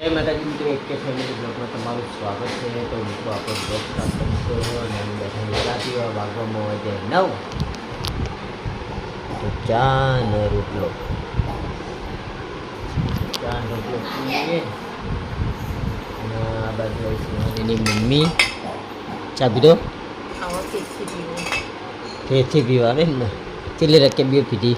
જય માતાજી મિત્રો, એક કે ફેમિલી બ્લોગમાં તમારું સ્વાગત છે. તો મિત્રો આપણો બ્લોગ સ્ટાર્ટ કરી દીધો અને અમે બેઠા વેલા પીવા વાગવામાં વાગે 9. તો ચા ને રોટલો પીએ અને આ બાજુ એની મમ્મી ચા પીધો તેથી પીવા આવે ને કેટલી રકે બે પીધી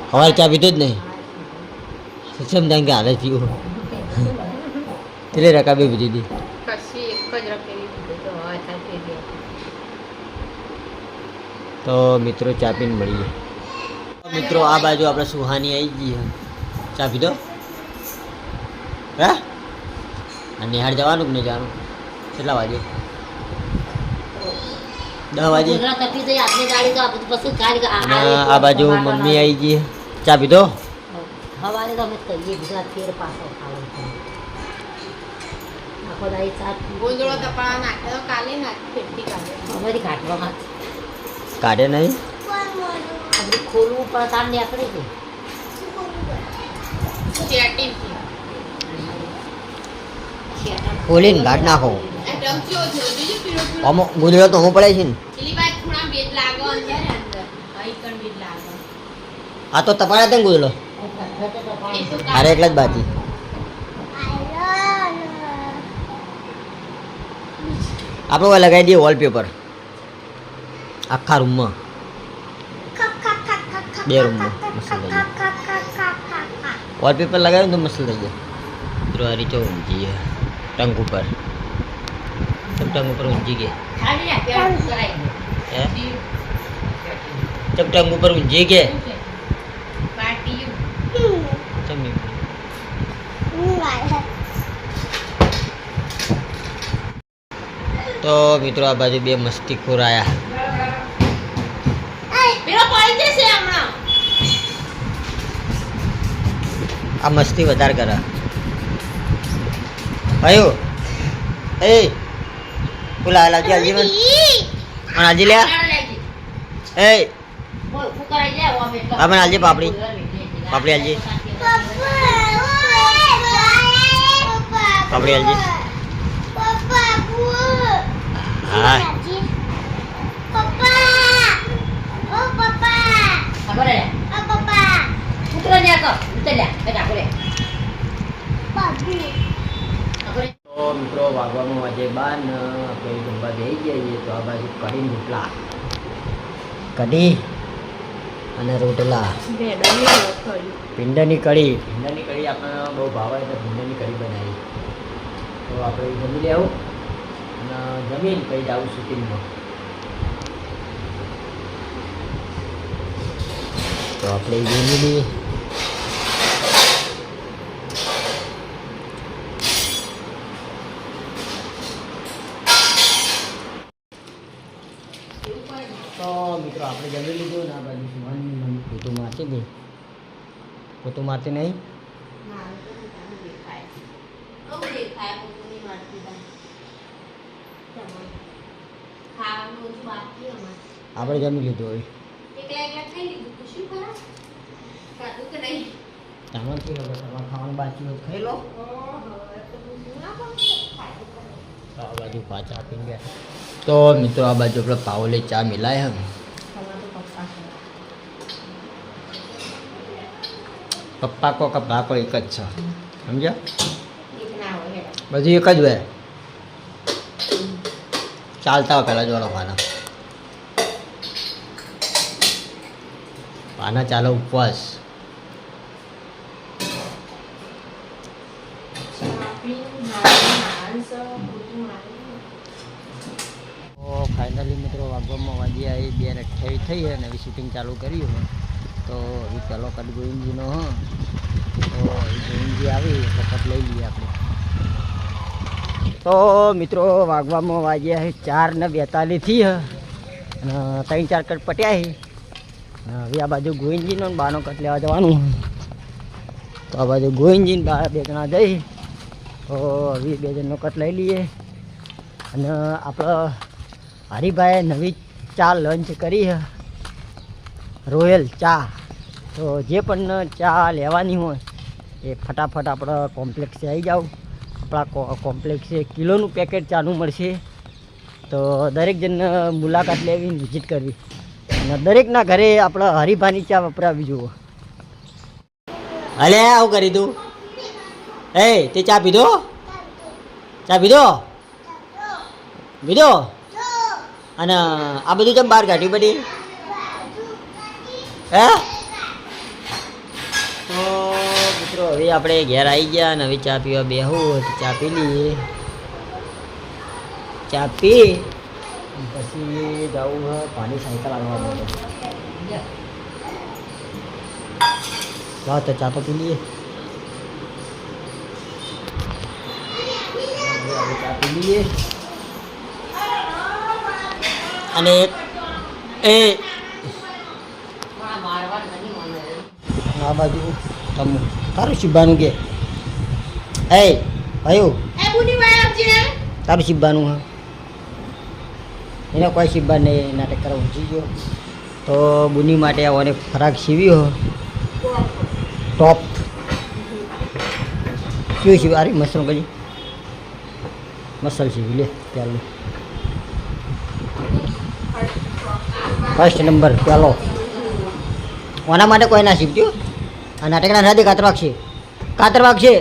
સવારે ચા પીધો જ નહીં સક્ષમ કે હાલ જ પીવું કેટલી રકા બે પીધી હતી તો મિત્રો ચા પીને મળીએ. મિત્રો આ બાજુ આપણે સુહાની આવી ગઈ ચા પીધો હે અને નિહાળ જવાનું કે નહીં જવાનું કેટલા વાગે 10 વાગે. આ બાજુ મમ્મી આવી ગઈ ચા પીધો હવારે તો અમે કહીએ ગુજરાત ફેર પાછો ખાવાનું આખો દાઈ સાત ગોંદળો તપાળા નાખે તો કાલે નાખે ફેરથી કાઢે અમારી કાઢવામાં કાઢે નહીં આપણે ખોલવું પણ તાર નીકળે છે ખોલીને કાઢ નાખો અમુક ગુજરો તો હું પડે છે ને આ તો તપાડા તને ગુજરો અરે એકલા જ બાકી આપણે લગાવી દઈએ વોલપેપર આખા રૂમમાં 2 રૂમમાં મસ્ત થઈ જાય વોલપેપર લગાવ્યું તો મસ્ત થઈ જાય. મિત્રો આ રીતે ઊંઘી ટંગ ઉપર ટંગ ઉપર ઊંઘી ગઈ ટંગ ઉપર ઊંઘી ગઈ તો મિત્રો આ બાજુ બે મસ્તી ખોરાયા આ મસ્તી વધારે કરે ભાઈઓ એ બોલા લાજી આજી મને આજી લે એ આ મને આજી પાપડી પાપડી આજી પાપડી આજી હા તો મિત્રો વાગવામાં વાજે 12 ને આપણે જમવા બેસી જઈએ. તો આ બાજુ કઢી રોટલા કઢી અને રોટલા ભીંડાની કઢી આપણને બહુ ભાવે તો ભીંડાની કઢી બનાવી. તો આપણે જમી લેવું અને જમીન પછી જવું શૂટિંગમાં. તો આપણે જમી લઈએ. તો મિત્રો આપણે જમી લીધું ને આ બાજુ સુવાની મને પોતું મારતી નહીં પોતું મારતી નહીં આપણે જમી લીધું હવે ખાવાનું બાકી હોય ખાઈ લો. તો આ બાજુ પાછા આપીને ગયા. તો મિત્રો આ બાજુ આપણે પાવલે ચા મિલાય હમ પપ્પા કો કે ભાકો એક જ છે સમજ્યા બધું એક જ હોય ચાલતા હોય પહેલાં જોડો પાના ચાલો ઉપવાસ. ફાઇનલી મિત્રો વાગવામાં વાગ્યા 2:28 થઈ અને હવે શૂટિંગ ચાલુ કર્યું. તો એ પહેલો કટ ગોવિંદજીનો તો ગોવિંદજી આવી એટલે કટ લઈ લઈએ આપણે. તો મિત્રો વાગવામાં વાગ્યા 4:42 થી અને 3-4 કટ પટ્યા છે. હવે આ બાજુ ગોવિંદજીનો બાનો કટ લેવા જવાનું. તો આ બાજુ ગોવિંદજીને બા 2 જણા જઈ તો હવે 2 જણનો કટ લઈ લઈએ. અને આપણે હરિભાઈએ નવી ચા લંચ કરી રોયલ ચા. તો જે પણ ચા લેવાની હોય એ ફટાફટ આપણા કોમ્પ્લેક્સે આવી જાઓ. આપણા કોમ્પ્લેક્સે કિલોનું પેકેટ ચાનું મળશે. તો દરેક જણને મુલાકાત લેવી, વિઝિટ કરવી અને દરેકના ઘરે આપણે હરીફાની ચા વપરાવી જુઓ. અલે આવું કરી તું એ તે ચા પીધો? ચા પીધો? પીધો? અને આ બધું કેમ બહાર કાઢ્યું બધી? હે? તો મિત્રો હવે આપણે ઘેર આવી ગયા અને હવે ચા પીવા બેહું તો ચા પી લઈએ. ચા પી પછી જવું હોય પાણી સાયકલ આવવા માટે. જાઓ તો ચા તો પી લઈએ. ચા પી લઈએ અને એ આ બાજુ તમું તારું શિબ્બાનું કે એ ભાઈ તારું શિબ્બાનું હા એને કોઈ શિબ્બા નહીં નાટક કરવા ઊંચી ગયો તો બુની માટે આવવાને ફરાક સીવ્યો ટોપ શું સીવ અરે મસલ કરી મસલ સીવી લે પહેલું ફર્સ્ટ નંબર પહેલો ઓના માટે કોઈ ના સીવતું આ નાટકના સાથે કાતર વાગશે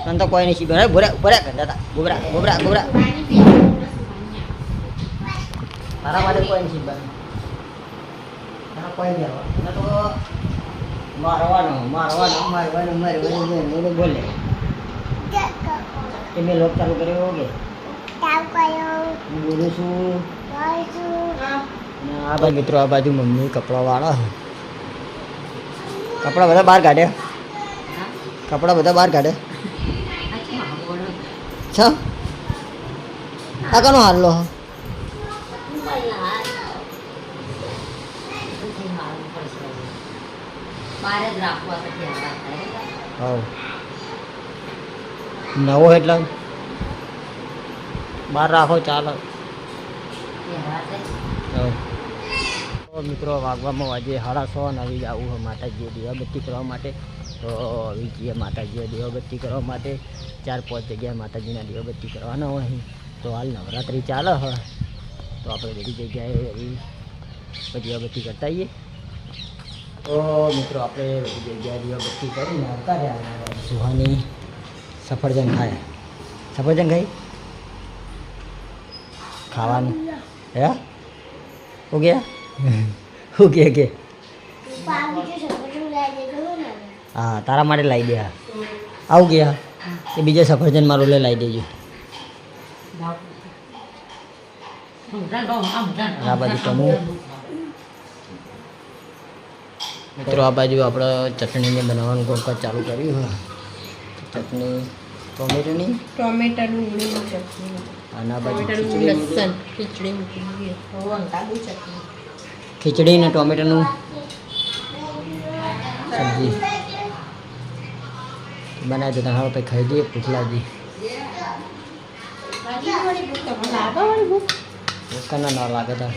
તને તો કોઈ નહીં સીવ્યો ભોરા કરતા ગોબરા ગોબરા ગોબરા તારા માટે કોઈ નહીં સીવવાનું તારા કોઈ નહીં આવવા તો મારવાનો બોલે એ મેં લોક ચાલુ કર્યો કે હું બોલું છું. આ બાજુ મિત્રો આ બાજુ મમ્મી કપડાં વાળા કપડાં બધા બહાર કાઢે છ કાકાનો હારલો નવો એટલે બહાર રાખો ચાલો. મિત્રો વાગવામાં વાજે 6:30 અને આવી જવું હોય માતાજીએ દીવાબત્તી કરવા માટે. તો આવી જઈએ માતાજીએ દીવાબત્તી કરવા માટે 4-5 જગ્યાએ માતાજીના દીવાબત્તી કરવાના હોય. તો હાલ નવરાત્રિ ચાલે હોય તો આપણે બધી જગ્યાએ એવી દીવાબત્તી કરતા આવીએ. તો મિત્રો આપણે બધી જગ્યાએ દીવાબત્તી કરીને આવતા રહ્યા. સુહાની સફરજન ખાય ખાવાનું હે હો ગયા કે હા તારા માટે લાવી દે. આવું ગયા એ બીજા સફરજન મારું લાવી દેજો. આ બાજુ તમું મિત્રો આ બાજુ આપણે ચટણીને બનાવવાનું કામકાજ ચાલુ કર્યું. ચટણી ટોમેટોની અને આ બાજુ ખીચડી ને ટોમેટોનું સબ્જી બનાવી દેતા. હવે પછી ખાઈ દઈએ ભૂખ લાગી. કના ના લાગે તા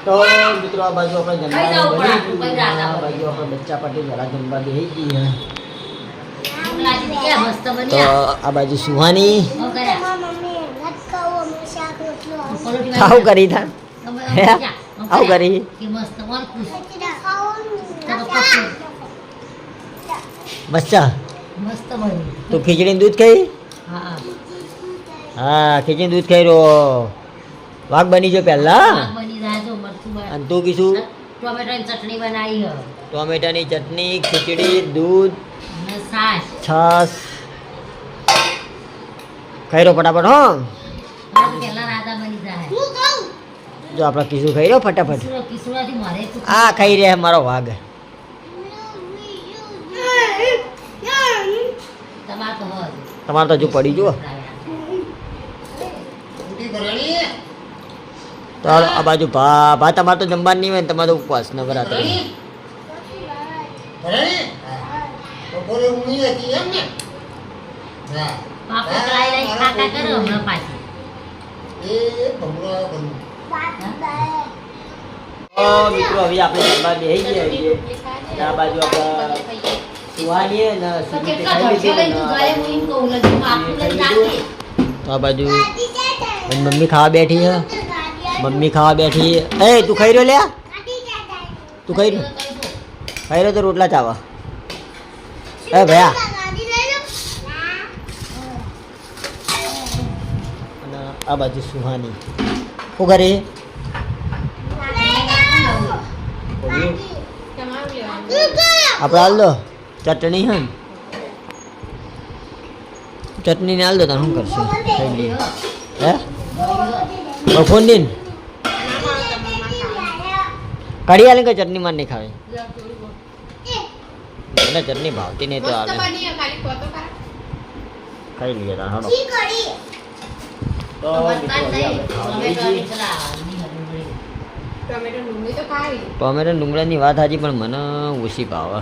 તો મિત્રો આ બાજુ આપણે જમવાનું બની ગયું. આ બાજુ આપણે બચ્ચા પાટી જરા જમવા બેસી ગઈ. તો આ બાજુ સુહાની આવું કરી થા આવું કરી બચ્ચા તો ખીચડી દૂધ ખાઈ હા ખીચડી દૂધ ખાઈ રહ્યો વાઘ બની ગયો પહેલા. અને તું કીધું ટોમેટાની ચટણી ખીચડી દૂધ છાશ ખાઈ રહ્યો ફટાફટ. હો જો આપણા કિસ્સુ ખાઈ રહ્યો ફટાફટ. આ ખાઈ રહ્યા મારો વાઘ. તમારે તો હજુ પડી જુઓ. તો આ બાજુ ભા તમારે તો જમવાનું નહીં હોય ને તમારે તો ઉપવાસ નવરાત્રિ. મિત્રો હવે આપણે જમવા બેસી ગયા છીએ. અને આ બાજુ આપણે સુવાની ને સુની તે ખાઈ લીધી ને આ બાજુ મમ્મી ખાવા બેઠી છે. મમ્મી ખાવા બેઠી. એ તું ખાઈ રહ્યો લ્યા? તું ખાઈ રહ્યો તો રોટલા ચાવા. એ ભયા અને આ બાજુ સુહાની શું કરે? આપણે હાલ દો ચટણી હે ચટણી ને હાલ દો તને શું કરશે? હે બફોરની કઢી હાલે કે ચટણી માં નહીં ખાવે? મને ચટણી ભાવતી નહીં તો હાલે ખાઈ લઈએ તાર હાલો. તો ટોમેટો ડુંગળાની વાત હાજી પણ મને ઓછી ભાવે.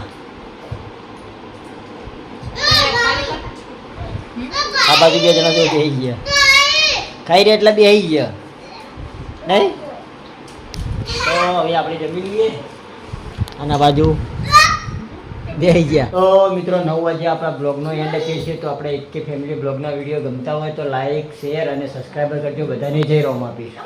આ બાજુ બે જણા તો બેસી ગયા ખાઈ રહ્યા એટલે બેસી ગયા નહીં. તો હવે આપણે જમી લઈએ અને આ બાજુ બેસી ગયા. તો મિત્રો 9 વાગે આપણા બ્લોગનો એન્ડ કરીએ છીએ. તો આપણે એક કે ફેમિલી બ્લોગના વિડીયો ગમતા હોય તો લાઈક શેર અને સબસ્ક્રાઈબર કરજો. બધાને જય રોમ આપીશ.